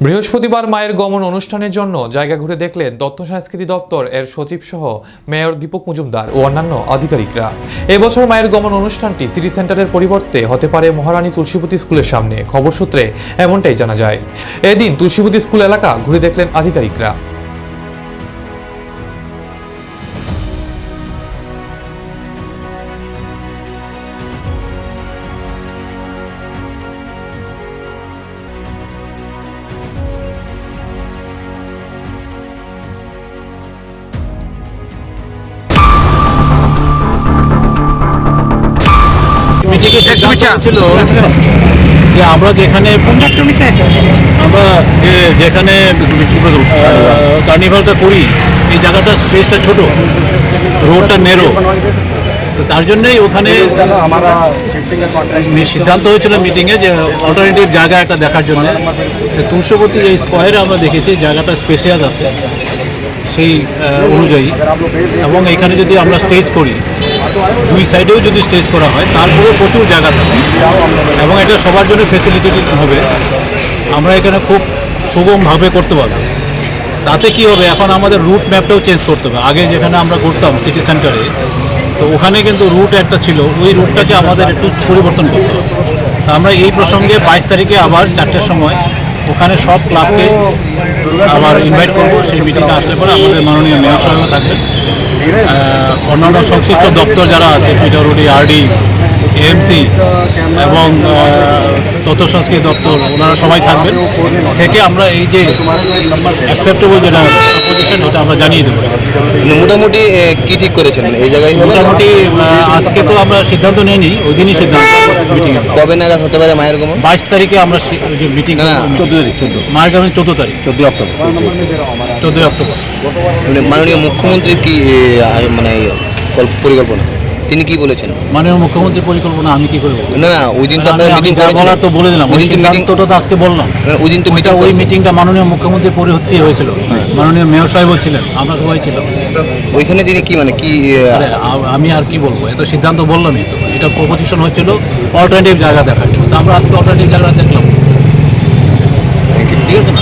বৃহস্পতিবার মায়ের গমন অনুষ্ঠানের জন্য জায়গা ঘুরে দেখলেন তথ্য সংস্কৃতি দপ্তর এর সচিব সহ মেয়র দীপক মজুমদার ও অন্যান্য আধিকারিকরা। এবছর মায়ের গমন অনুষ্ঠানটি সিটি সেন্টারের পরিবর্তে হতে পারে মহারানী তুলসীবতী স্কুলের সামনে। খবর সূত্রে এমনটাই জানা যায়। এদিন তুলসীবতী স্কুল এলাকা ঘুরে দেখলেন আধিকারিকরা। ছিল যে আমরা যেখানে কার্নিভালটা করি এই জায়গাটা স্পেসটা ছোট, রোডটা নেরো, তার জন্যই ওখানে সিদ্ধান্ত হয়েছিল মিটিংয়ে যে অল্টারনেটিভ জায়গা একটা দেখার জন্য। তুলসীবতী এই স্কোয়ারে আমরা দেখেছি জায়গাটা স্পেশিয়াস আছে সেই অনুযায়ী, এবং এখানে যদি আমরা স্টেজ করি, দুই সাইডেও যদি স্টেজ করা হয় তারপরেও প্রচুর জায়গা থাকে এবং এটা সবার জন্য ফেসিলিটেটেড হবে। আমরা এখানে খুব সুগমভাবে করতে পারবো। তাতে কি হবে, এখন আমাদের রুট ম্যাপটাও চেঞ্জ করতে হবে। আগে যেখানে আমরা করতাম সিটি সেন্টারে, তো ওখানে কিন্তু রুট একটা ছিল, ওই রুটটাকে আমাদের একটু পরিবর্তন করতে হবে। আমরা এই প্রসঙ্গে 22 তারিখে আবার 4টের সময় ওখানে সব ক্লাবকে আবার ইনভাইট করবো। সেই মিটিংটা আসলে পরে আমাদের মাননীয় মেয়র সাহেবও থাকবেন, অন্যান্য সংশ্লিষ্ট দপ্তর যারা আছে পিডব্লিউডি, আরডি, এএমসি এবং তথ্য সংস্কৃতি দপ্তর, ওনারা সবাই থাকবেন। থেকে আমরা এই যে অ্যাকসেপ্টেবল যেটা প্রপোজিশন ওটা আমরা জানিয়ে দেবো। মোটামুটি কি ঠিক করেছেন এই জায়গায়? মোটামুটি আজকে তো আমরা সিদ্ধান্ত নিইনি, ওই দিনই সিদ্ধান্ত। মিটিংয়ে কবে নাগাদ হতে পারে মায়ের গমন? 22 তারিখে আমরা যে মিটিং, 14 মায়ের গমন 14 তারিখ, 14 অক্টোবর। মাননীয় মুখ্যমন্ত্রীর কি মানে পরিকল্পনা, তিনি কি বলেছেন? মাননীয় মুখ্যমন্ত্রীর পরিকল্পনা আমি কি করে বলবো? না, ওই দিন তো আপনারা মিটিং বলার তো বলে দিলাম, ওই সিদ্ধান্তটা তো আজকে বললাম। ওই দিন তো ওই মিটিংটা মাননীয় মুখ্যমন্ত্রীর পরিহত্যি হয়েছিল, মাননীয় মেয়র সাহেবও ছিলেন, আমরা সবাই ছিলাম ওইখানে। তিনি কি মানে কি আমি আর কি বলবো, এত সিদ্ধান্ত বললামই তো। এটা প্রপোজিশন হচ্ছিল অল্টারনেটিভ জায়গা দেখার জন্য, আমরা আজকে অল্টারনেটিভ জায়গা দেখলাম। ঠিক আছে না?